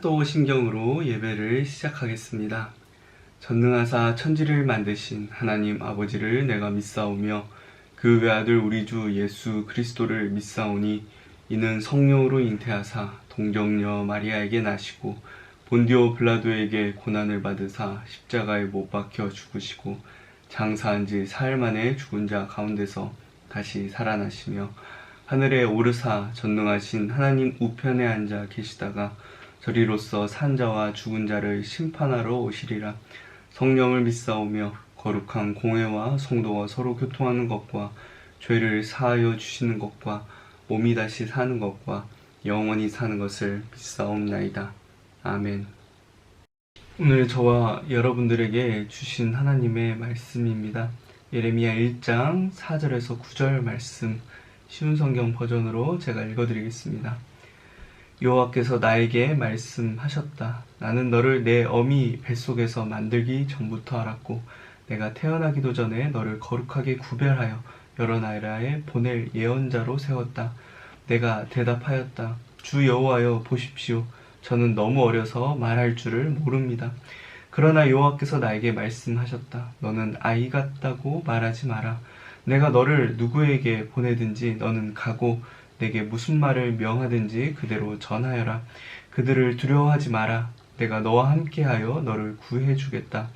사도신경으로 예배를 시작하겠습니다. 전능하사 천지를 만드신 하나님 아버지를 내가 믿사오며 그 외아들 우리 주 예수 그리스도를 믿사오니 이는 성령으로 잉태하사 동정녀 마리아에게 나시고 본디오 빌라도에게 고난을 받으사 십자가에 못 박혀 죽으시고 장사한 지 사흘 만에 죽은 자 가운데서 다시 살아나시며 하늘에 오르사 전능하신 하나님 우편에 앉아 계시다가 저리로서 산 자와 죽은 자를 심판하러 오시리라. 성령을 믿사오며 거룩한 공회와 성도와 서로 교통하는 것과 죄를 사하여 주시는 것과 몸이 다시 사는 것과 영원히 사는 것을 믿사옵나이다. 아멘. 오늘 저와 여러분들에게 주신 하나님의 말씀입니다. 예레미야 1장 4절에서 9절 말씀, 쉬운 성경 버전으로 제가 읽어드리겠습니다. 여호와께서 나에게 말씀하셨다. 나는 너를 내 어미 뱃속에서 만들기 전부터 알았고 내가 태어나기도 전에 너를 거룩하게 구별하여 여러 나라에 보낼 예언자로 세웠다. 내가 대답하였다. 주 여호와여 보십시오. 저는 너무 어려서 말할 줄을 모릅니다. 그러나 여호와께서 나에게 말씀하셨다. 너는 아이 같다고 말하지 마라. 내가 너를 누구에게 보내든지 너는 가고 내게 무슨 말을 명하든지 그대로 전하여라. 그들을 두려워하지 마라. 내가 너와 함께하여 너를 구해주겠다.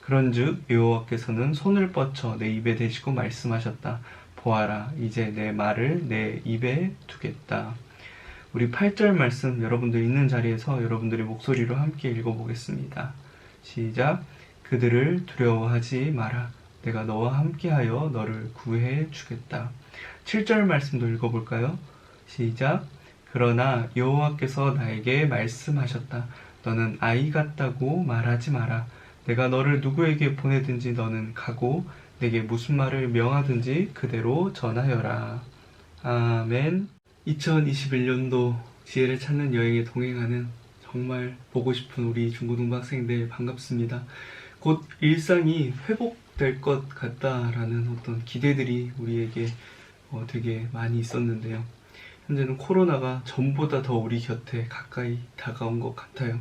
그런즉 여호와께서는 손을 뻗쳐 내 입에 대시고 말씀하셨다. 보아라, 이제 내 말을 내 입에 두겠다. 우리 8절 말씀 여러분들 있는 자리에서 여러분들의 목소리로 함께 읽어보겠습니다. 시작. 그들을 두려워하지 마라. 내가 너와 함께하여 너를 구해 주겠다. 7절 말씀도 읽어볼까요? 시작. 그러나 여호와께서 나에게 말씀하셨다. 너는 아이 같다고 말하지 마라. 내가 너를 누구에게 보내든지 너는 가고 내게 무슨 말을 명하든지 그대로 전하여라. 아멘. 2021년도 지혜를 찾는 여행에 동행하는 정말 보고 싶은 우리 중고등부 학생들 반갑습니다. 곧 일상이 회복될 것 같다라는 어떤 기대들이 우리에게 되게 많이 있었는데요. 현재는 코로나가 전보다 더 우리 곁에 가까이 다가온 것 같아요.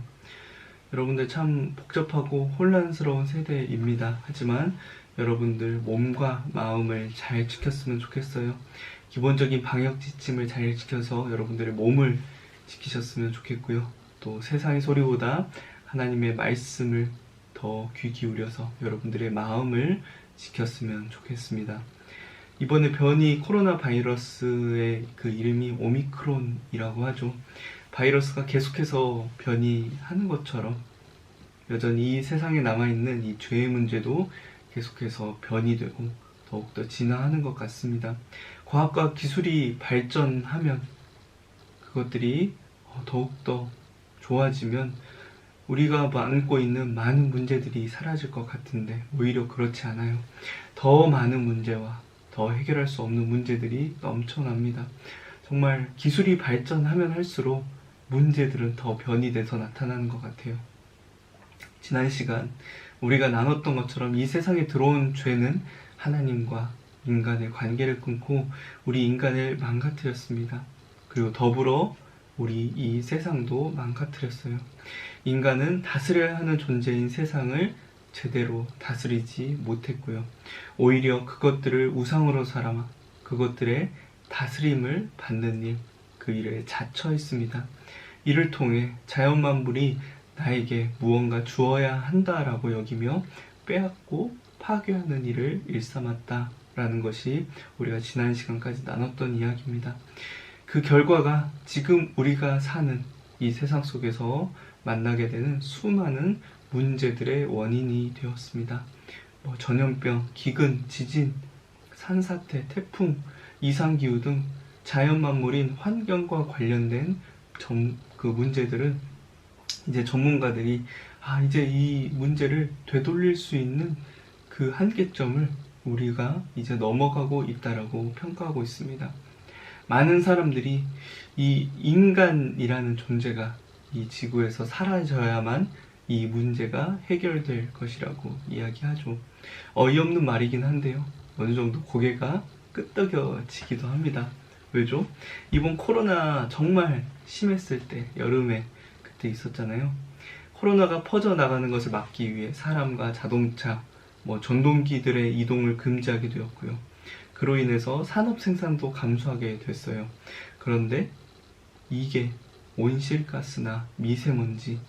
여러분들 참 복잡하고 혼란스러운 세대입니다. 하지만 여러분들 몸과 마음을 잘 지켰으면 좋겠어요. 기본적인 방역 지침을 잘 지켜서 여러분들의 몸을 지키셨으면 좋겠고요. 또 세상의 소리보다 하나님의 말씀을 더 귀 기울여서 여러분들의 마음을 지켰으면 좋겠습니다. 이번에 변이 코로나 바이러스의 그 이름이 오미크론이라고 하죠. 바이러스가 계속해서 변이하는 것처럼 여전히 이 세상에 남아있는 이 죄의 문제도 계속해서 변이되고 더욱더 진화하는 것 같습니다. 과학과 기술이 발전하면 그것들이 더욱더 좋아지면 우리가 안고 있는 많은 문제들이 사라질 것 같은데 오히려 그렇지 않아요. 더 많은 문제와 더 해결할 수 없는 문제들이 넘쳐납니다. 정말 기술이 발전하면 할수록 문제들은 더 변이돼서 나타나는 것 같아요. 지난 시간 우리가 나눴던 것처럼 이 세상에 들어온 죄는 하나님과 인간의 관계를 끊고 우리 인간을 망가뜨렸습니다. 그리고 더불어 우리 이 세상도 망가뜨렸어요. 인간은 다스려야 하는 존재인 세상을 제대로 다스리지 못했고요. 오히려 그것들을 우상으로 삼아 그것들의 다스림을 받는 일, 그 일에 자처 있습니다. 이를 통해 자연만물이 나에게 무언가 주어야 한다라고 여기며 빼앗고 파괴하는 일을 일삼았다라는 것이 우리가 지난 시간까지 나눴던 이야기입니다. 그 결과가 지금 우리가 사는 이 세상 속에서 만나게 되는 수많은 문제들의 원인이 되었습니다. 전염병, 기근, 지진, 산사태, 태풍, 이상기후 등 자연만물인 환경과 관련된 그 문제들은 이제 전문가들이 이제 이 문제를 되돌릴 수 있는 그 한계점을 우리가 이제 넘어가고 있다라고 평가하고 있습니다. 많은 사람들이 이 인간이라는 존재가 이 지구에서 사라져야만 이 문제가 해결될 것이라고 이야기하죠. 어이없는 말이긴 한데요. 어느 정도 고개가 끄덕여지기도 합니다. 왜죠? 이번 코로나 정말 심했을 때 여름에 그때 있었잖아요. 코로나가 퍼져나가는 것을 막기 위해 사람과 자동차, 전동기들의 이동을 금지하게 되었고요. 그로 인해서 산업 생산도 감소하게 됐어요. 그런데 이게 온실가스나 미세먼지,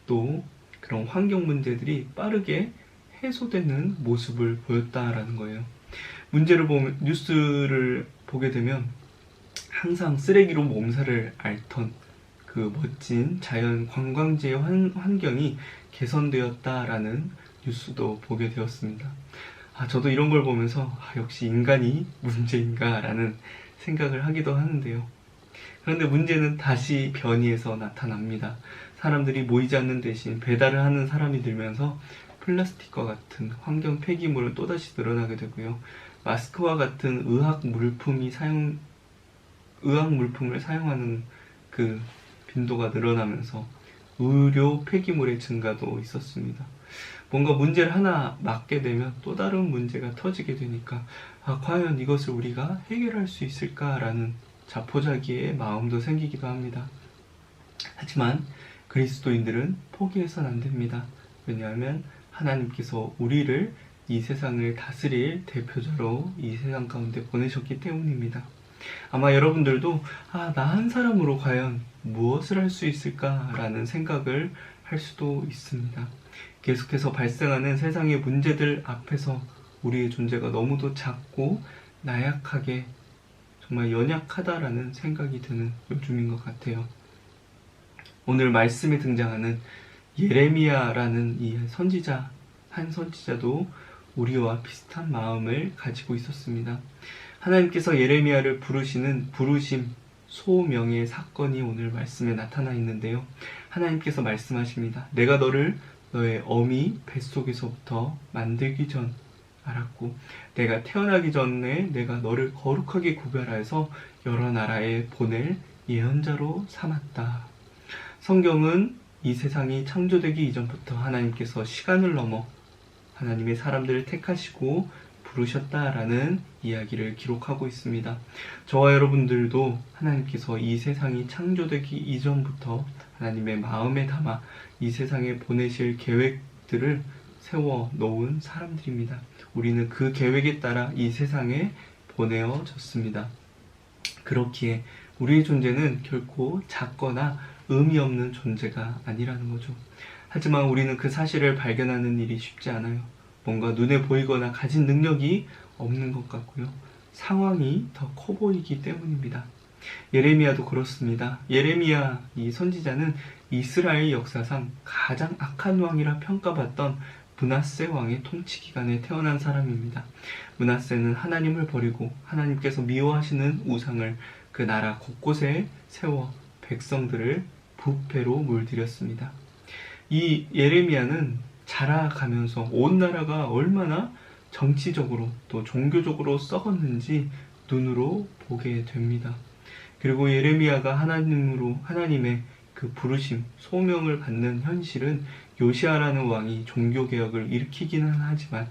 또 그런 환경 문제들이 빠르게 해소되는 모습을 보였다라는 거예요. 문제를 보면, 뉴스를 보게 되면 항상 쓰레기로 몸살을 앓던 그 멋진 자연 관광지의 환경이 개선되었다라는 뉴스도 보게 되었습니다. 저도 이런 걸 보면서 역시 인간이 문제인가 라는 생각을 하기도 하는데요. 그런데 문제는 다시 변이해서 나타납니다. 사람들이 모이지 않는 대신 배달을 하는 사람이 늘면서 플라스틱과 같은 환경 폐기물은 또다시 늘어나게 되고요. 마스크와 같은 의학 물품을 사용하는 그 빈도가 늘어나면서 의료 폐기물의 증가도 있었습니다. 뭔가 문제를 하나 막게 되면 또 다른 문제가 터지게 되니까 과연 이것을 우리가 해결할 수 있을까라는 자포자기의 마음도 생기기도 합니다. 하지만 그리스도인들은 포기해서는 안 됩니다. 왜냐하면 하나님께서 우리를 이 세상을 다스릴 대표자로 이 세상 가운데 보내셨기 때문입니다. 아마 여러분들도 나 한 사람으로 과연 무엇을 할 수 있을까라는 생각을 할 수도 있습니다. 계속해서 발생하는 세상의 문제들 앞에서 우리의 존재가 너무도 작고 나약하게, 정말 연약하다라는 생각이 드는 요즘인 것 같아요. 오늘 말씀에 등장하는 예레미야라는 이 한 선지자도 우리와 비슷한 마음을 가지고 있었습니다. 하나님께서 예레미야를 부르시는 부르심 소명의 사건이 오늘 말씀에 나타나 있는데요. 하나님께서 말씀하십니다. 내가 너를 너의 어미 뱃속에서부터 만들기 전 알았고 내가 태어나기 전에 내가 너를 거룩하게 구별하여서 여러 나라에 보낼 예언자로 삼았다. 성경은 이 세상이 창조되기 이전부터 하나님께서 시간을 넘어 하나님의 사람들을 택하시고 부르셨다라는 이야기를 기록하고 있습니다. 저와 여러분들도 하나님께서 이 세상이 창조되기 이전부터 하나님의 마음에 담아 이 세상에 보내실 계획들을 세워 놓은 사람들입니다. 우리는 그 계획에 따라 이 세상에 보내어졌습니다. 그렇기에 우리의 존재는 결코 작거나 의미 없는 존재가 아니라는 거죠. 하지만 우리는 그 사실을 발견하는 일이 쉽지 않아요. 뭔가 눈에 보이거나 가진 능력이 없는 것 같고요. 상황이 더 커 보이기 때문입니다. 예레미야도 그렇습니다. 예레미야 이 선지자는 이스라엘 역사상 가장 악한 왕이라 평가받던 므낫세 왕의 통치 기간에 태어난 사람입니다. 므낫세는 하나님을 버리고 하나님께서 미워하시는 우상을 그 나라 곳곳에 세워 백성들을 부패로 물들였습니다. 이 예레미야는 자라가면서 온 나라가 얼마나 정치적으로 또 종교적으로 썩었는지 눈으로 보게 됩니다. 그리고 예레미야가 하나님의 그 부르심, 소명을 받는 현실은 요시아라는 왕이 종교개혁을 일으키기는 하지만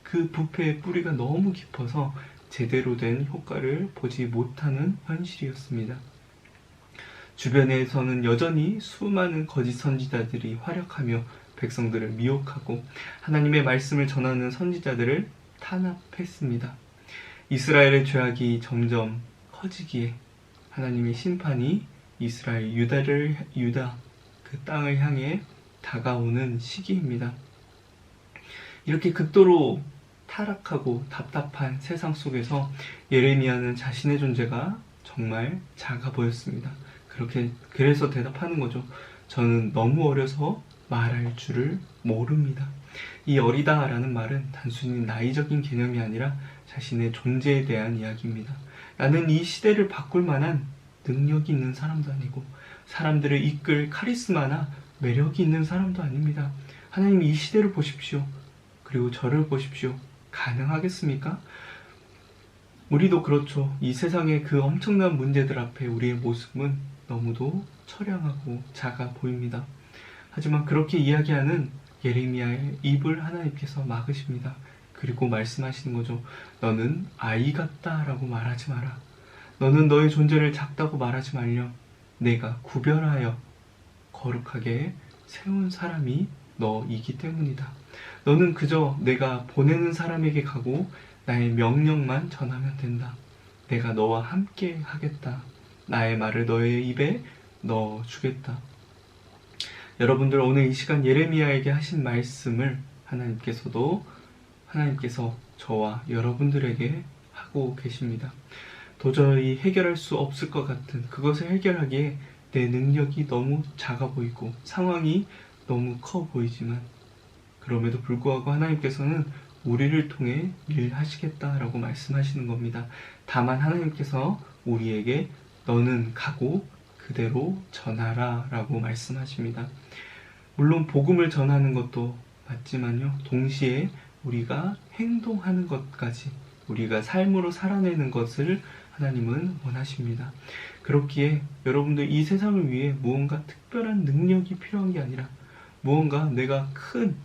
그 부패의 뿌리가 너무 깊어서 제대로 된 효과를 보지 못하는 현실이었습니다. 주변에서는 여전히 수많은 거짓 선지자들이 활약하며 백성들을 미혹하고 하나님의 말씀을 전하는 선지자들을 탄압했습니다. 이스라엘의 죄악이 점점 커지기에 하나님의 심판이 이스라엘 유다 그 땅을 향해 다가오는 시기입니다. 이렇게 극도로 타락하고 답답한 세상 속에서 예레미야는 자신의 존재가 정말 작아 보였습니다. 그래서 대답하는 거죠. 저는 너무 어려서 말할 줄을 모릅니다. 이 어리다라는 말은 단순히 나이적인 개념이 아니라 자신의 존재에 대한 이야기입니다. 나는 이 시대를 바꿀 만한 능력이 있는 사람도 아니고 사람들을 이끌 카리스마나 매력이 있는 사람도 아닙니다. 하나님 이 시대를 보십시오. 그리고 저를 보십시오. 가능하겠습니까? 우리도 그렇죠. 이 세상의 그 엄청난 문제들 앞에 우리의 모습은 너무도 처량하고 작아 보입니다. 하지만 그렇게 이야기하는 예레미야의 입을 하나님께서 막으십니다. 그리고 말씀하시는 거죠. 너는 아이 같다라고 말하지 마라. 너는 너의 존재를 작다고 말하지 말렴. 내가 구별하여 거룩하게 세운 사람이 너이기 때문이다. 너는 그저 내가 보내는 사람에게 가고 나의 명령만 전하면 된다. 내가 너와 함께 하겠다. 나의 말을 너의 입에 넣어주겠다. 여러분들 오늘 이 시간 예레미야에게 하신 말씀을 하나님께서 저와 여러분들에게 하고 계십니다. 도저히 해결할 수 없을 것 같은 그것을 해결하기에 내 능력이 너무 작아 보이고 상황이 너무 커 보이지만 그럼에도 불구하고 하나님께서는 우리를 통해 일하시겠다라고 말씀하시는 겁니다. 다만 하나님께서 우리에게 너는 가고 그대로 전하라 라고 말씀하십니다. 물론 복음을 전하는 것도 맞지만요. 동시에 우리가 행동하는 것까지 우리가 삶으로 살아내는 것을 하나님은 원하십니다. 그렇기에 여러분들 이 세상을 위해 무언가 특별한 능력이 필요한 게 아니라 무언가 내가 큰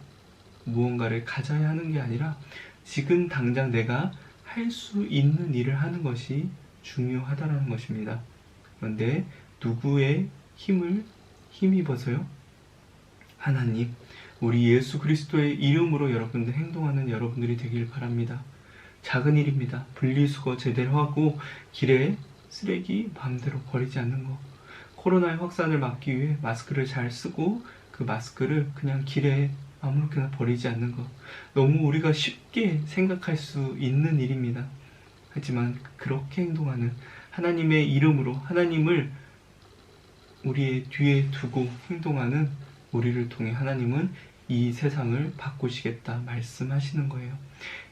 무언가를 가져야 하는 게 아니라 지금 당장 내가 할 수 있는 일을 하는 것이 중요하다는 것입니다. 그런데 누구의 힘을 힘입어서요? 하나님, 우리 예수 그리스도의 이름으로 여러분들 행동하는 여러분들이 되길 바랍니다. 작은 일입니다. 분리수거 제대로 하고 길에 쓰레기 마음대로 버리지 않는 거. 코로나의 확산을 막기 위해 마스크를 잘 쓰고 그 마스크를 그냥 길에 아무렇게나 버리지 않는 것. 너무 우리가 쉽게 생각할 수 있는 일입니다. 하지만 그렇게 행동하는 하나님의 이름으로 하나님을 우리의 뒤에 두고 행동하는 우리를 통해 하나님은 이 세상을 바꾸시겠다 말씀하시는 거예요.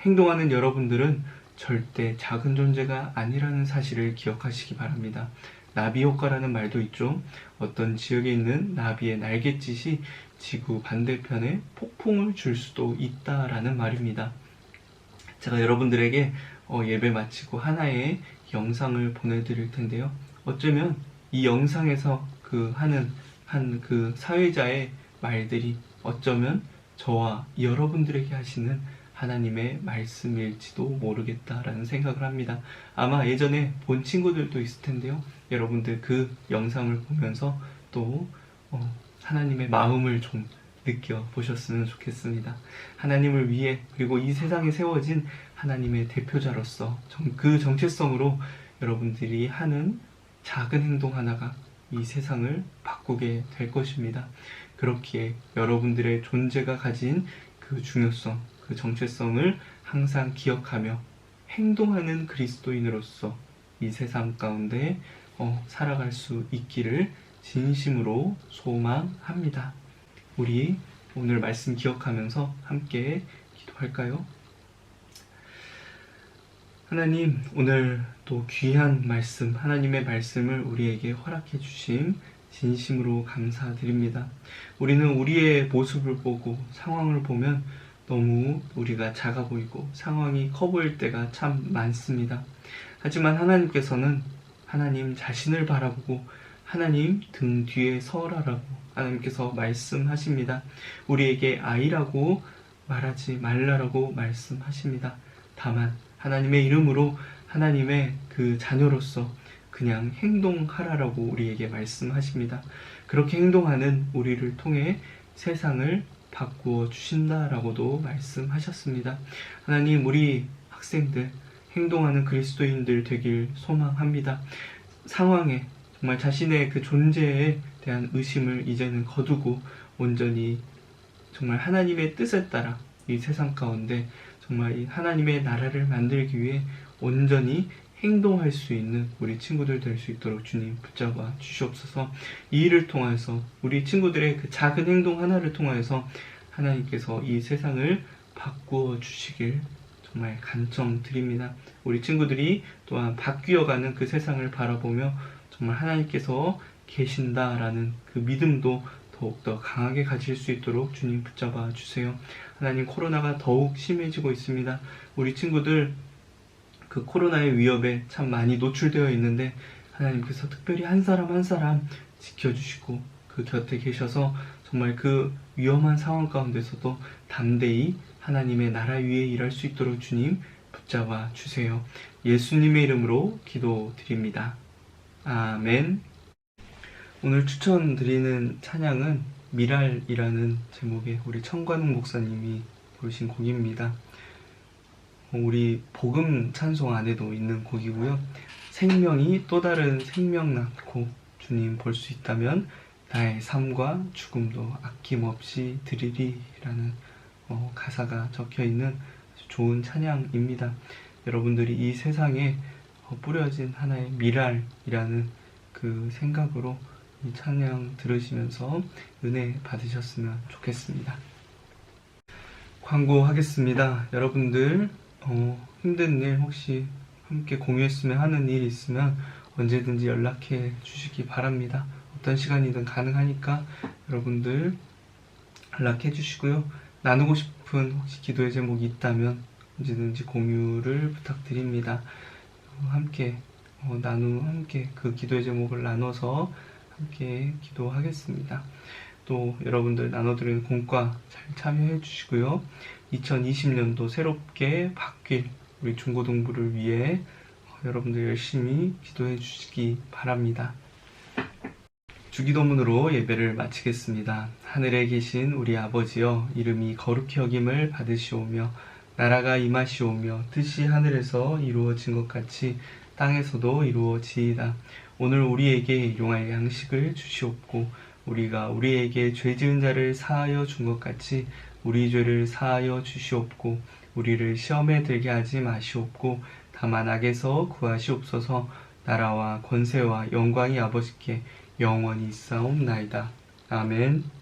행동하는 여러분들은 절대 작은 존재가 아니라는 사실을 기억하시기 바랍니다. 나비 효과라는 말도 있죠. 어떤 지역에 있는 나비의 날갯짓이 지구 반대편에 폭풍을 줄 수도 있다라는 말입니다. 제가 여러분들에게 예배 마치고 하나의 영상을 보내드릴 텐데요. 어쩌면 이 영상에서 하는 그 사회자의 말들이 어쩌면 저와 여러분들에게 하시는 하나님의 말씀일지도 모르겠다라는 생각을 합니다. 아마 예전에 본 친구들도 있을 텐데요. 여러분들 그 영상을 보면서 또 하나님의 마음을 좀 느껴보셨으면 좋겠습니다. 하나님을 위해 그리고 이 세상에 세워진 하나님의 대표자로서 그 정체성으로 여러분들이 하는 작은 행동 하나가 이 세상을 바꾸게 될 것입니다. 그렇기에 여러분들의 존재가 가진 그 중요성, 그 정체성을 항상 기억하며 행동하는 그리스도인으로서 이 세상 가운데 살아갈 수 있기를 진심으로 소망합니다. 우리 오늘 말씀 기억하면서 함께 기도할까요? 하나님, 오늘 또 귀한 말씀, 하나님의 말씀을 우리에게 허락해 주심 진심으로 감사드립니다. 우리는 우리의 모습을 보고 상황을 보면 너무 우리가 작아 보이고 상황이 커 보일 때가 참 많습니다. 하지만 하나님께서는 하나님 자신을 바라보고 하나님 등 뒤에 서라라고 하나님께서 말씀하십니다. 우리에게 아이라고 말하지 말라라고 말씀하십니다. 다만 하나님의 이름으로 하나님의 그 자녀로서 그냥 행동하라라고 우리에게 말씀하십니다. 그렇게 행동하는 우리를 통해 세상을 바꾸어 주신다라고도 말씀하셨습니다. 하나님, 우리 학생들 행동하는 그리스도인들 되길 소망합니다. 상황에 정말 자신의 그 존재에 대한 의심을 이제는 거두고 온전히 정말 하나님의 뜻에 따라 이 세상 가운데 정말 이 하나님의 나라를 만들기 위해 온전히 행동할 수 있는 우리 친구들 될 수 있도록 주님 붙잡아 주시옵소서. 이 일을 통해서 우리 친구들의 그 작은 행동 하나를 통해서 하나님께서 이 세상을 바꾸어 주시길 정말 간청드립니다. 우리 친구들이 또한 바뀌어가는 그 세상을 바라보며 정말 하나님께서 계신다라는 그 믿음도 더욱더 강하게 가질 수 있도록 주님 붙잡아 주세요. 하나님, 코로나가 더욱 심해지고 있습니다. 우리 친구들 그 코로나의 위협에 참 많이 노출되어 있는데 하나님께서 특별히 한 사람 한 사람 지켜주시고 그 곁에 계셔서 정말 그 위험한 상황 가운데서도 담대히 하나님의 나라 위에 일할 수 있도록 주님 붙잡아 주세요. 예수님의 이름으로 기도드립니다. 아멘. 오늘 추천드리는 찬양은 미랄이라는 제목의 우리 청관웅 목사님이 부르신 곡입니다. 우리 복음 찬송 안에도 있는 곡이고요. 생명이 또 다른 생명 낳고 주님 볼 수 있다면 나의 삶과 죽음도 아낌없이 드리리라는 가사가 적혀있는 좋은 찬양입니다. 여러분들이 이 세상에 뿌려진 하나의 미랄이라는 그 생각으로 이 찬양 들으시면서 은혜 받으셨으면 좋겠습니다. 광고하겠습니다. 여러분들 힘든 일 혹시 함께 공유했으면 하는 일 있으면 언제든지 연락해 주시기 바랍니다. 어떤 시간이든 가능하니까 여러분들 연락해 주시고요. 나누고 싶은 혹시 기도의 제목이 있다면 언제든지 공유를 부탁드립니다. 함께 그 기도의 제목을 나눠서 함께 기도하겠습니다. 또 여러분들 나눠드리는 공과 잘 참여해 주시고요. 2020년도 새롭게 바뀔 우리 중고등부를 위해 여러분들 열심히 기도해 주시기 바랍니다. 주기도문으로 예배를 마치겠습니다. 하늘에 계신 우리 아버지여, 이름이 거룩히 여김을 받으시오며 나라가 임하시오며 뜻이 하늘에서 이루어진 것 같이 땅에서도 이루어지이다. 오늘 우리에게 용할 양식을 주시옵고 우리가 우리에게 죄 지은 자를 사하여 준 것 같이 우리 죄를 사하여 주시옵고 우리를 시험에 들게 하지 마시옵고 다만 악에서 구하시옵소서. 나라와 권세와 영광이 아버지께 영원히 있사옵나이다. 아멘.